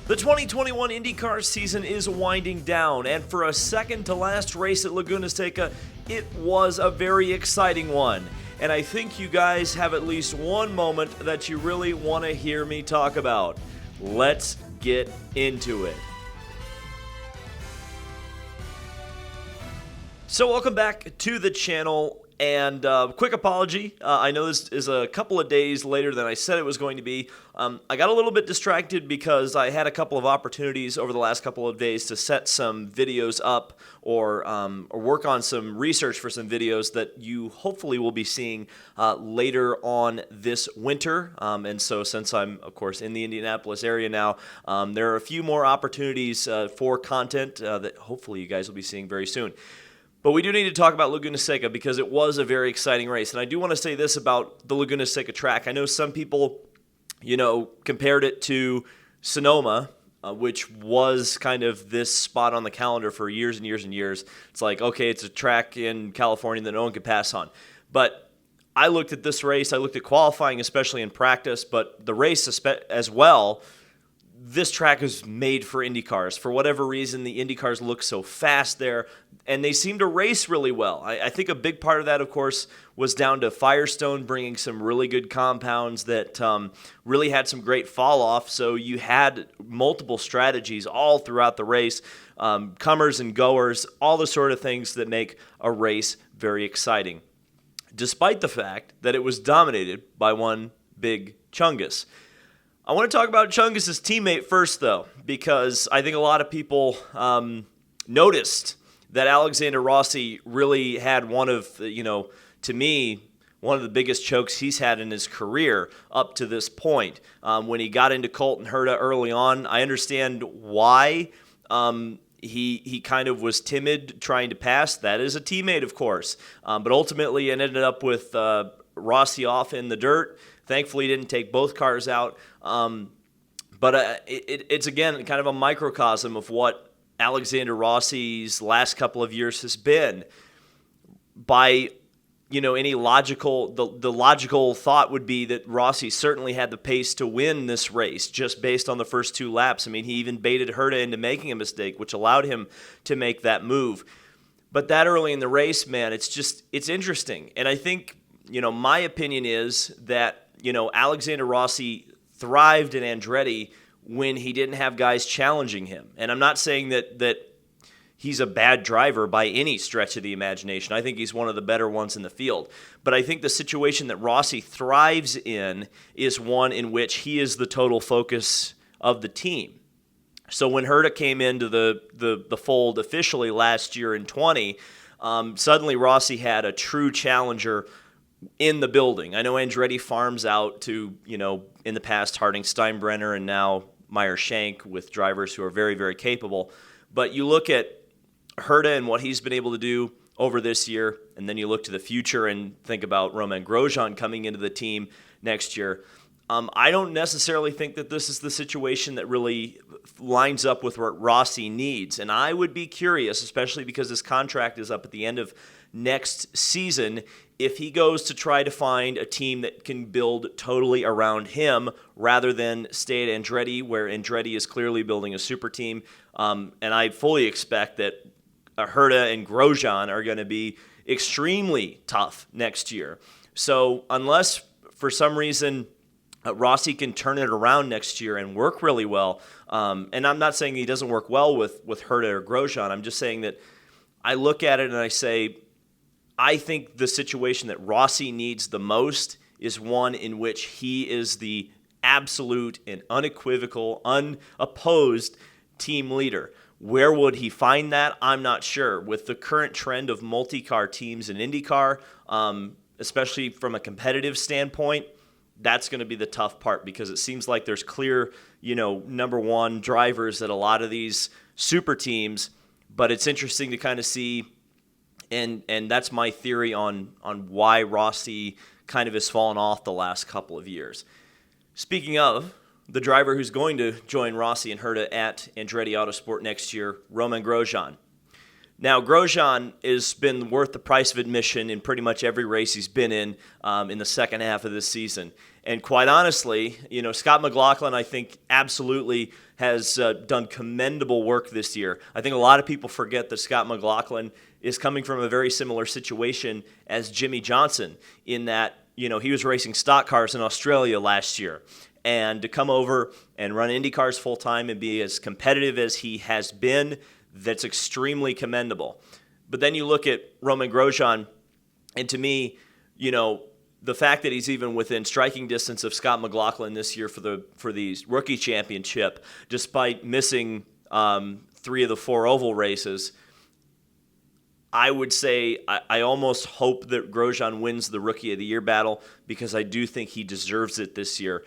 The 2021 IndyCar season is winding down, and for a second to last race at Laguna Seca, it was a very exciting one. And I think you guys have at least one moment that you really want to hear me talk about. Let's get into it. So welcome back to the channel, and quick apology. I know this is a couple of days later than I said it was going to be. I got a little bit distracted because I had a couple of opportunities over the last couple of days to set some videos up or work on some research for some videos that you hopefully will be seeing later on this winter. And so since I'm, of course, in the Indianapolis area now, there are a few more opportunities for content that hopefully you guys will be seeing very soon. But we do need to talk about Laguna Seca because it was a very exciting race. And I do want to say this about the Laguna Seca track. I know some people, compared it to Sonoma, which was kind of this spot on the calendar for years and years and years. It's like, okay, it's a track in California that no one could pass on. But I looked at this race. I looked at qualifying, especially in practice, but the race as well. This track is made for IndyCars. For whatever reason, the IndyCars look so fast there, and they seem to race really well. I think a big part of that, of course, was down to Firestone bringing some really good compounds that really had some great fall-off, so you had multiple strategies all throughout the race, comers and goers, all the sort of things that make a race very exciting, despite the fact that it was dominated by one big Chungus. I want to talk about Chungus's teammate first, though, because I think a lot of people noticed that Alexander Rossi really had one of, to me, one of the biggest chokes he's had in his career up to this point. When he got into Colton Herta early on, I understand why he kind of was timid trying to pass. That is a teammate, of course. But ultimately, it ended up with Rossi off in the dirt. Thankfully, he didn't take both cars out. But it's, again, kind of a microcosm of what Alexander Rossi's last couple of years has been. By, any logical, the logical thought would be that Rossi certainly had the pace to win this race just based on the first two laps. I mean, he even baited Herta into making a mistake, which allowed him to make that move. But that early in the race, man, it's interesting. And I think, my opinion is that, Alexander Rossi thrived in Andretti when he didn't have guys challenging him. And I'm not saying that he's a bad driver by any stretch of the imagination. I think he's one of the better ones in the field. But I think the situation that Rossi thrives in is one in which he is the total focus of the team. So when Herta came into the fold officially last year in 20, suddenly Rossi had a true challenger in the building. I know Andretti farms out to, in the past, Harding Steinbrenner and now Meyer Shank with drivers who are very, very capable. But you look at Herta and what he's been able to do over this year, and then you look to the future and think about Romain Grosjean coming into the team next year. I don't necessarily think that this is the situation that really lines up with what Rossi needs. And I would be curious, especially because his contract is up at the end of next season, if he goes to try to find a team that can build totally around him rather than stay at Andretti, where Andretti is clearly building a super team. And I fully expect that Herta and Grosjean are going to be extremely tough next year. So unless for some reason Rossi can turn it around next year and work really well, and I'm not saying he doesn't work well with Herta or Grosjean. I'm just saying that I look at it and I say, I think the situation that Rossi needs the most is one in which he is the absolute and unequivocal, unopposed team leader. Where would he find that? I'm not sure. With the current trend of multi-car teams in IndyCar, especially from a competitive standpoint, that's going to be the tough part because it seems like there's clear, number one drivers at a lot of these super teams, but it's interesting to kind of see. And that's my theory on why Rossi kind of has fallen off the last couple of years. Speaking of the driver who's going to join Rossi and Herta at Andretti Autosport next year, Romain Grosjean. Now, Grosjean has been worth the price of admission in pretty much every race he's been in the second half of this season. And quite honestly, Scott McLaughlin, I think, absolutely has done commendable work this year. I think a lot of people forget that Scott McLaughlin is coming from a very similar situation as Jimmy Johnson in that, he was racing stock cars in Australia last year. And to come over and run Indy cars full time and be as competitive as he has been, that's extremely commendable. But then you look at Romain Grosjean, and to me, the fact that he's even within striking distance of Scott McLaughlin this year for the rookie championship, despite missing 3 of the 4 oval races, I would say I almost hope that Grosjean wins the Rookie of the Year battle because I do think he deserves it this year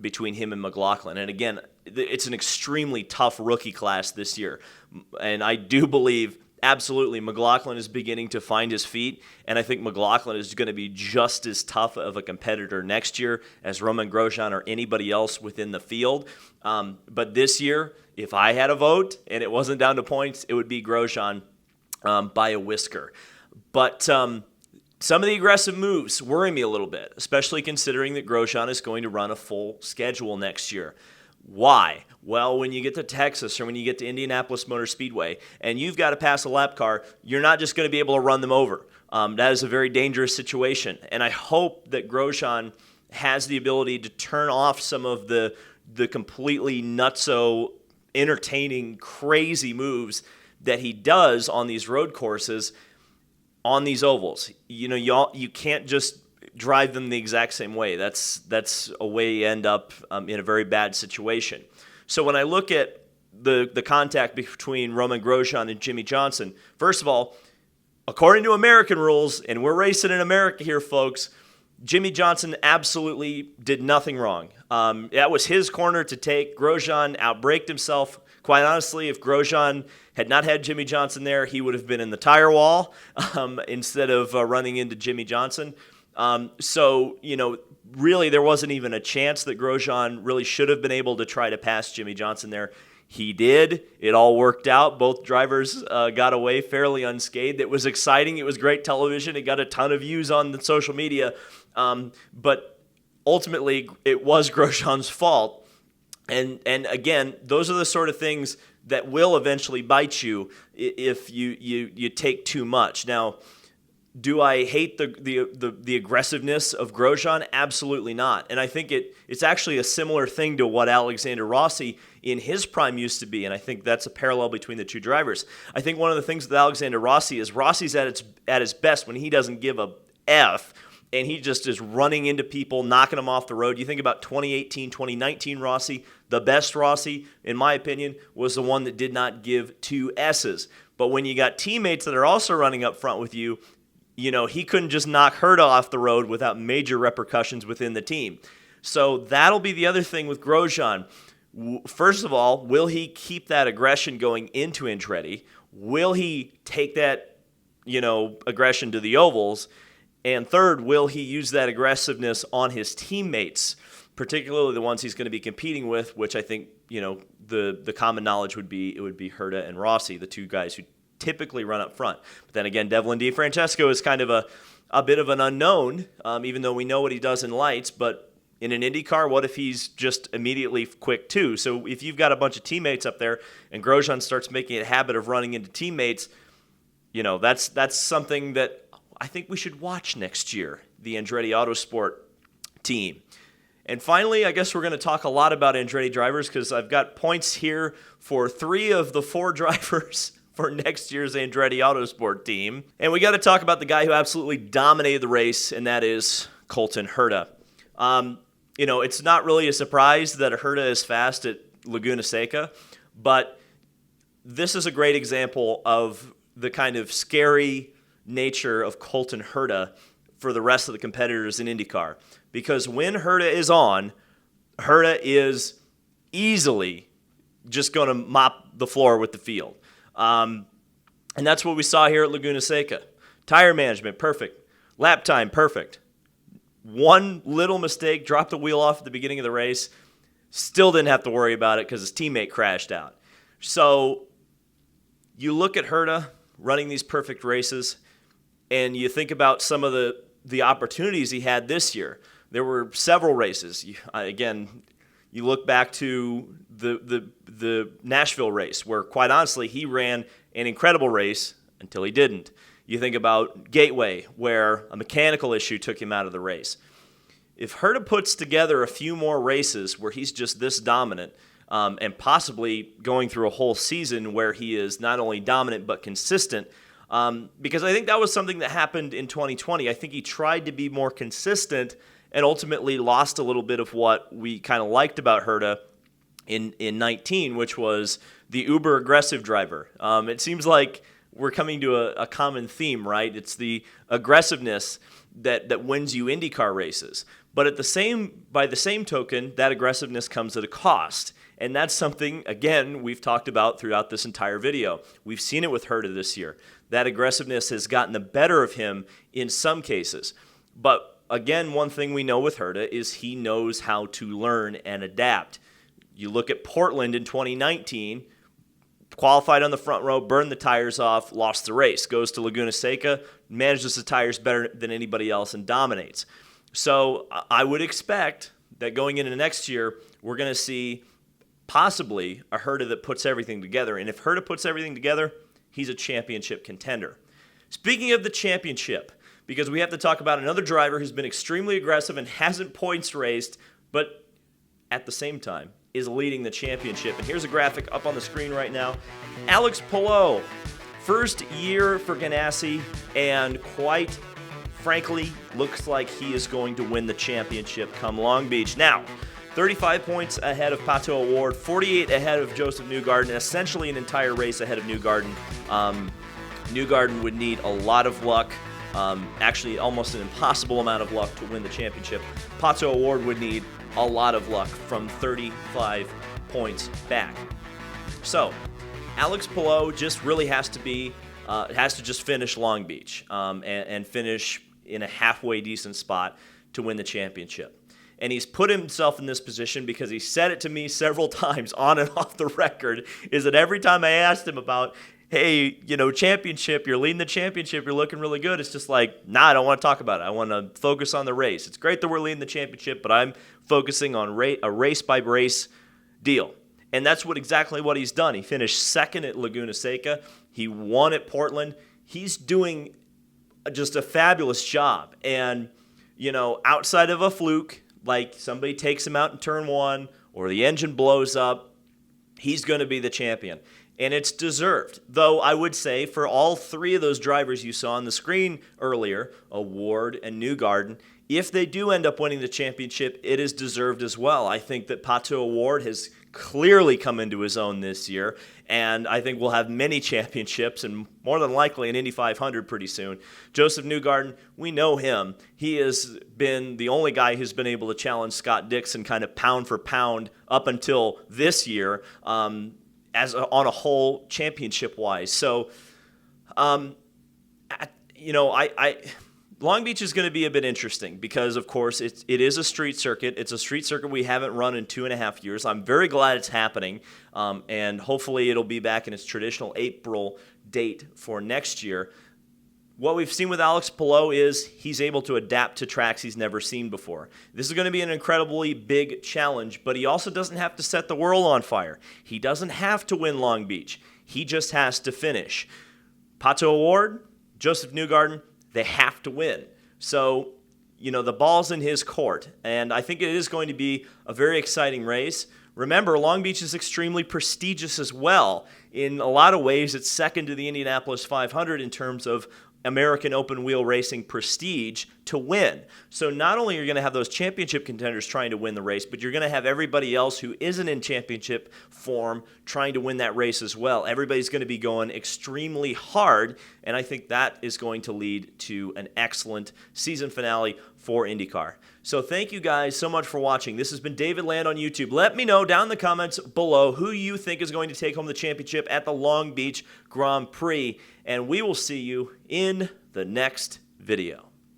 between him and McLaughlin. And again, it's an extremely tough rookie class this year. And I do believe absolutely McLaughlin is beginning to find his feet, and I think McLaughlin is going to be just as tough of a competitor next year as Romain Grosjean or anybody else within the field. But this year, if I had a vote and it wasn't down to points, it would be Grosjean by a whisker. But some of the aggressive moves worry me a little bit, especially considering that Grosjean is going to run a full schedule next year. Why? Well, when you get to Texas or when you get to Indianapolis Motor Speedway and you've got to pass a lap car, you're not just going to be able to run them over. That is a very dangerous situation. And I hope that Grosjean has the ability to turn off some of the completely nutso, entertaining, crazy moves that he does on these road courses, on these ovals. You can't just drive them the exact same way. That's a way you end up in a very bad situation. So when I look at the contact between Romain Grosjean and Jimmy Johnson, first of all, according to American rules, and we're racing in America here, folks, Jimmy Johnson absolutely did nothing wrong. That was his corner to take. Grosjean outbraked himself. Quite honestly, if Grosjean had not had Jimmy Johnson there, he would have been in the tire wall instead of running into Jimmy Johnson. So, really there wasn't even a chance that Grosjean really should have been able to try to pass Jimmy Johnson there. He did. It all worked out. Both drivers got away fairly unscathed. It was exciting. It was great television. It got a ton of views on the social media. But ultimately, it was Grosjean's fault. And again, those are the sort of things that will eventually bite you if you take too much. Now, do I hate the aggressiveness of Grosjean? Absolutely not. And I think it's actually a similar thing to what Alexander Rossi in his prime used to be, and I think that's a parallel between the two drivers. I think one of the things with Alexander Rossi is Rossi's at his best when he doesn't give a F, and he just is running into people, knocking them off the road. You think about 2018, 2019 Rossi, the best Rossi, in my opinion, was the one that did not give 2 S's. But when you got teammates that are also running up front with you, he couldn't just knock Herta off the road without major repercussions within the team. So that'll be the other thing with Grosjean. First of all, will he keep that aggression going into Andretti? Will he take that, aggression to the ovals? And third, will he use that aggressiveness on his teammates, particularly the ones he's going to be competing with, which I think, the common knowledge would be Herta and Rossi, the two guys who typically run up front. But then again, Devlin DeFrancesco is kind of a bit of an unknown, even though we know what he does in lights. But in an IndyCar, what if he's just immediately quick too? So if you've got a bunch of teammates up there and Grosjean starts making a habit of running into teammates, that's something that I think we should watch next year, the Andretti Autosport team. And finally, I guess we're going to talk a lot about Andretti drivers because I've got points here for 3 of the 4 drivers for next year's Andretti Autosport team. And we got to talk about the guy who absolutely dominated the race, and that is Colton Herta. It's not really a surprise that Herta is fast at Laguna Seca, but this is a great example of the kind of scary nature of Colton Herta for the rest of the competitors in IndyCar. Because when Herta is on, Herta is easily just going to mop the floor with the field. And that's what we saw here at Laguna Seca. Tire management, perfect. Lap time, perfect. One little mistake, dropped the wheel off at the beginning of the race, still didn't have to worry about it because his teammate crashed out. So you look at Herta, running these perfect races, and you think about some of the opportunities he had this year. There were several races. Again, you look back to the Nashville race, where quite honestly he ran an incredible race until he didn't. You think about Gateway, where a mechanical issue took him out of the race. If Herta puts together a few more races where he's just this dominant, and possibly going through a whole season where he is not only dominant but consistent, because I think that was something that happened in 2020. I think he tried to be more consistent and ultimately lost a little bit of what we kind of liked about Herta in 19, which was the uber aggressive driver. It seems like we're coming to a common theme, right? It's the aggressiveness that wins you IndyCar races. But by the same token, that aggressiveness comes at a cost. And that's something, again, we've talked about throughout this entire video. We've seen it with Herta this year. That aggressiveness has gotten the better of him in some cases. But again, one thing we know with Herta is he knows how to learn and adapt. You look at Portland in 2019, qualified on the front row, burned the tires off, lost the race, goes to Laguna Seca, manages the tires better than anybody else, and dominates. So I would expect that going into next year, we're going to see possibly a Herta that puts everything together. And if Herta puts everything together, he's a championship contender. Speaking of the championship, because we have to talk about another driver who's been extremely aggressive and hasn't points raced, but at the same time is leading the championship. And here's a graphic up on the screen right now. Alex Palou, first year for Ganassi, and quite frankly, looks like he is going to win the championship come Long Beach. Now, 35 points ahead of Pato O'Ward, 48 ahead of Joseph Newgarden, essentially an entire race ahead of Newgarden. Newgarden would need a lot of luck, actually almost an impossible amount of luck to win the championship. Pato O'Ward would need a lot of luck from 35 points back. So, Alex Palou just really has to just finish Long Beach and finish in a halfway decent spot to win the championship. And he's put himself in this position because he said it to me several times on and off the record, is that every time I asked him about, hey, championship, you're leading the championship, you're looking really good, it's just like, nah, I don't want to talk about it. I want to focus on the race. It's great that we're leading the championship, but I'm focusing on a race-by-race deal. And that's exactly what he's done. He finished second at Laguna Seca. He won at Portland. He's doing just a fabulous job. And, outside of a fluke, like somebody takes him out in turn one or the engine blows up, he's going to be the champion. And it's deserved. Though I would say for all three of those drivers you saw on the screen earlier, O'Ward and Newgarden, if they do end up winning the championship, it is deserved as well. I think that Pato O'Ward has clearly come into his own this year, and I think we'll have many championships and more than likely an Indy 500 pretty soon. Joseph Newgarden, we know him. He has been the only guy who's been able to challenge Scott Dixon kind of pound for pound up until this year, on a whole championship-wise. So, Long Beach is going to be a bit interesting because, of course, it is a street circuit. It's a street circuit we haven't run in 2.5 years. I'm very glad it's happening, and hopefully it'll be back in its traditional April date for next year. What we've seen with Alex Palou is he's able to adapt to tracks he's never seen before. This is going to be an incredibly big challenge, but he also doesn't have to set the world on fire. He doesn't have to win Long Beach. He just has to finish. Pato O'Ward, Joseph Newgarden, they have to win. So, the ball's in his court, and I think it is going to be a very exciting race. Remember, Long Beach is extremely prestigious as well. In a lot of ways, it's second to the Indianapolis 500 in terms of American open wheel racing prestige to win. So not only are you going to have those championship contenders trying to win the race, but you're going to have everybody else who isn't in championship form trying to win that race as well. Everybody's going to be going extremely hard, and I think that is going to lead to an excellent season finale for IndyCar. So thank you guys so much for watching. This has been David Land on YouTube. Let me know down in the comments below who you think is going to take home the championship at the Long Beach Grand Prix, and we will see you in the next video.